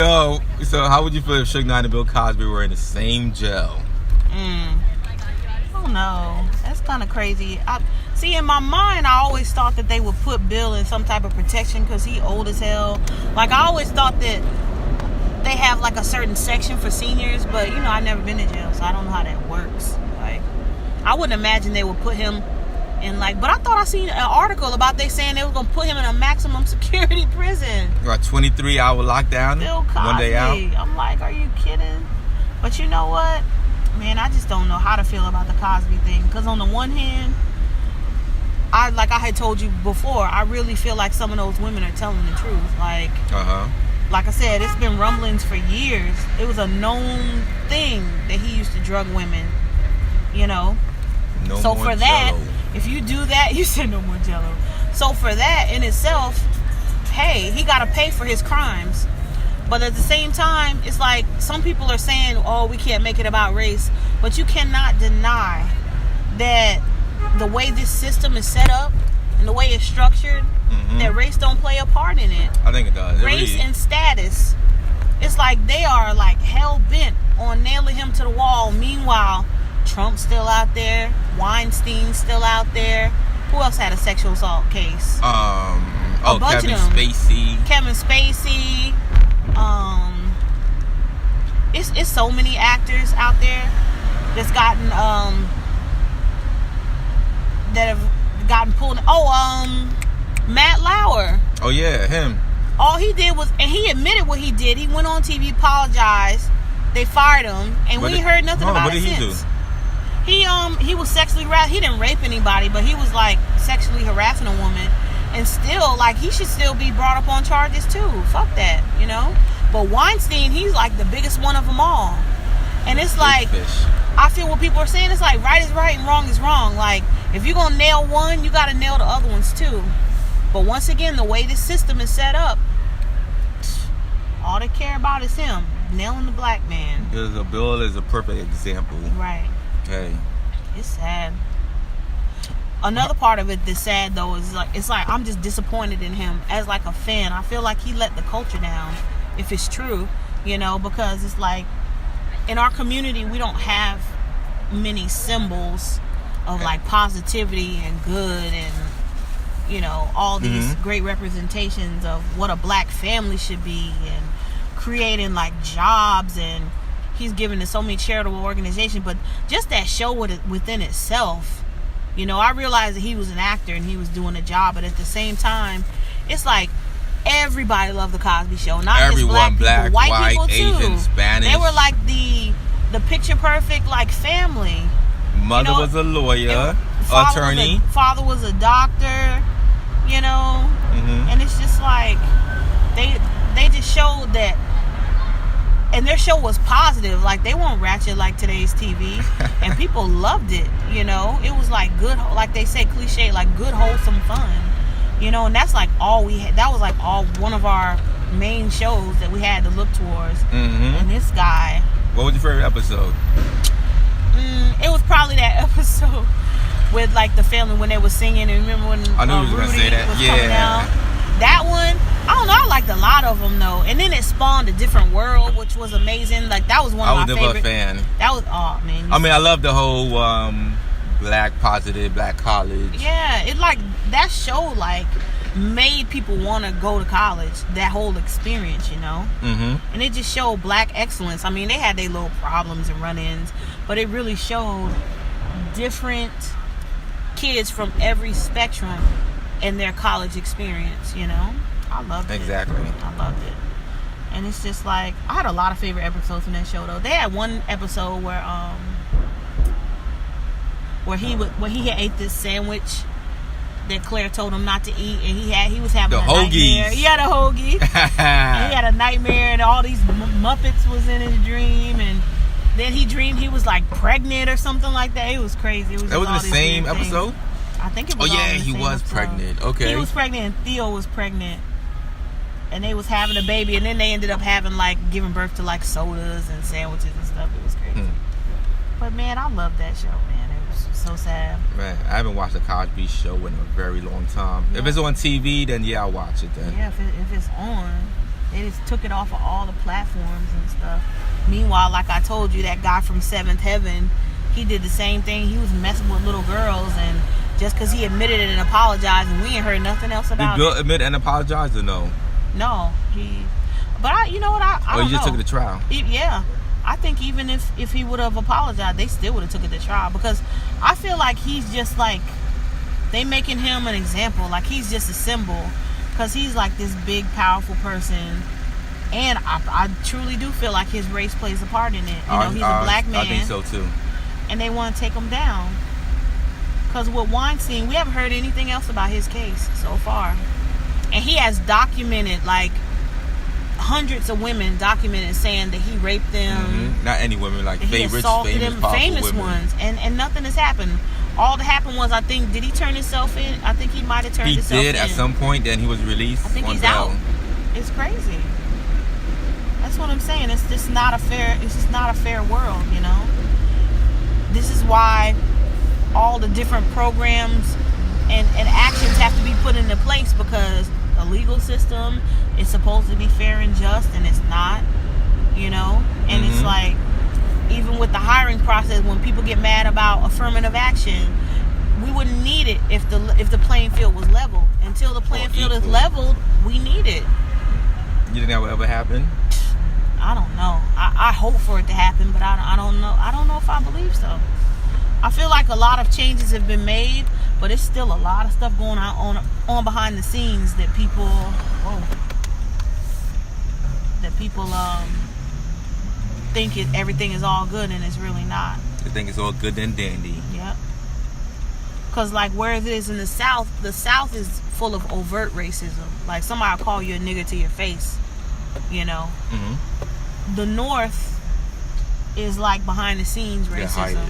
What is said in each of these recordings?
So how would you feel if Suge Knight and Bill Cosby were in the same jail? I don't know. That's kind of crazy. See, in my mind, I always thought that they would put Bill in some type of protection because he old as hell. Like, I always thought that they have, like, a certain section for seniors, but, you know, I've never been to jail, so I don't know how that works. Like, I wouldn't imagine they would put him in, like, but I thought I seen an article about they saying they were going to put him in a maximum security prison. Like 23-hour lockdown, Bill Cosby. 1 day out. I'm like, are you kidding? But you know what? Man, I just don't know how to feel about the Cosby thing. Because on the one hand, like I had told you before, I really feel like some of those women are telling the truth. Like, like I said, it's been rumblings for years. It was a known thing that he used to drug women, you know. No so more for that, Jello. if you do that, you said no more Jello. So for that in itself, hey, he got to pay for his crimes. But at the same time, it's like some people are saying, oh, we can't make it about race. But you cannot deny that the way this system is set up and the way it's structured, that race don't play a part in it. I think it does. Race and status. It's like they are like hell-bent on nailing him to the wall. Meanwhile, Trump's still out there. Weinstein's still out there. Who else had a sexual assault case? Kevin Spacey. Kevin Spacey. It's so many actors out there that's gotten that have gotten pulled. Matt Lauer. Oh yeah, him. All he did was, and he admitted what he did. He went on TV, apologized. They fired him, and we ain't heard nothing about it since. What did he do? He was sexually harassed. He didn't rape anybody, but he was like sexually harassing a woman, and still, like, he should still be brought up on charges too. Fuck that, you know. But Weinstein, he's like the biggest one of them all, and it's like, I feel what people are saying. It's like right is right and wrong is wrong. Like, if you're gonna nail one, you gotta nail the other ones too. But once again, the way this system is set up, all they care about is him nailing the black man. Bill is a perfect example. Right. Hey. It's sad. Another part of it that's sad though is like, it's like I'm just disappointed in him as like a fan. I feel like he let the culture down, if it's true, you know, because it's like in our community we don't have many symbols of like positivity and good and, you know, all these great representations of what a black family should be and creating like jobs, and he's given to so many charitable organizations. But just that show within itself, you know, I realized that he was an actor and he was doing a job, but at the same time, it's like everybody loved the Cosby Show. Not everyone, just black people, white people too. Asian, Spanish. They were like the picture perfect like family. Mother was a lawyer, attorney. Father was a doctor, you know. And it's just like they just showed that, and their show was positive. Like, they weren't ratchet like today's TV, and people loved it, you know. It was like good, like they say, cliche, like good wholesome fun, you know. And that's like all we had. That was like all one of our main shows that we had to look towards. And this guy, what was your favorite episode? It was probably that episode with like the family when they were singing. And remember when I knew you were Rudy gonna say that. was coming out? That one, I don't know. I liked a lot of them though. And then it spawned a different world, which was amazing. Like, that was one of my favorite. I was never a fan. That was, oh man. I mean, I love the whole black positive, black college. Yeah, it like that show like made people want to go to college. That whole experience, you know. And it just showed black excellence. I mean, they had their little problems and run-ins, but it really showed different kids from every spectrum in their college experience, you know. I loved it. Exactly. I loved it. And it's just like, I had a lot of favorite episodes from that show though. They had one episode where he had ate this sandwich that Claire told him not to eat, and he was having a nightmare. He had a hoagie. And he had a nightmare, and all these Muppets was in his dream, and then he dreamed he was like pregnant or something like that. It was crazy. It was that was in the same episode? I think it was. Oh yeah, he was pregnant. Okay. He was pregnant and Theo was pregnant. And they was having a baby, and then they ended up having like giving birth to like sodas and sandwiches and stuff. It was crazy. But man, I love that show, man. It was so sad. Man, I haven't watched the Cosby Show in a very long time. Yeah. If it's on TV, then yeah, I'll watch it then. Yeah, if it's on. They just took it off of all the platforms and stuff. Meanwhile, like I told you, that guy from Seventh Heaven, he did the same thing. He was messing with little girls, and just because he admitted it and apologized, and we ain't heard nothing else about it. Did Bill admit and apologize or no? No, but you know what? I don't know. Or he just took it to trial? Yeah. I think even if he would have apologized, they still would have took it to trial, because I feel like he's just like, they making him an example. Like, he's just a symbol, because he's like this big, powerful person. And I truly do feel like his race plays a part in it. You know, he's a black man. I think so too. And they want to take him down. Because with Weinstein, we haven't heard anything else about his case so far. And he has documented, like, hundreds of women documented saying that he raped them. Mm-hmm. Not any women, like famous women. Ones. And nothing has happened. All that happened was, I think, did he turn himself in? I think he might have turned himself in. He did at some point, then he was released. I think he's out. It's crazy. That's what I'm saying. It's just not a fair world, you know? This is why all the different programs and actions have to be put into place, because the legal system is supposed to be fair and just, and it's not, you know? And it's like, even with the hiring process, when people get mad about affirmative action, we wouldn't need it if the playing field was leveled. Until the playing field is leveled, we need it. You think that will ever happen? I don't know. I hope for it to happen, but I don't know. I don't know if I believe so. I feel like a lot of changes have been made, but it's still a lot of stuff going on behind the scenes that people think everything is all good, and it's really not. They think it's all good and dandy. Yep. Because, like, where it is in the South is full of overt racism. Like, somebody will call you a nigger to your face, you know. The North is like behind the scenes racism.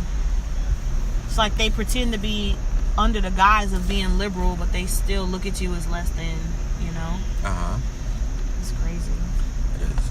It's like they pretend to be under the guise of being liberal, but they still look at you as less than, you know. Uh-huh. It's crazy. It is.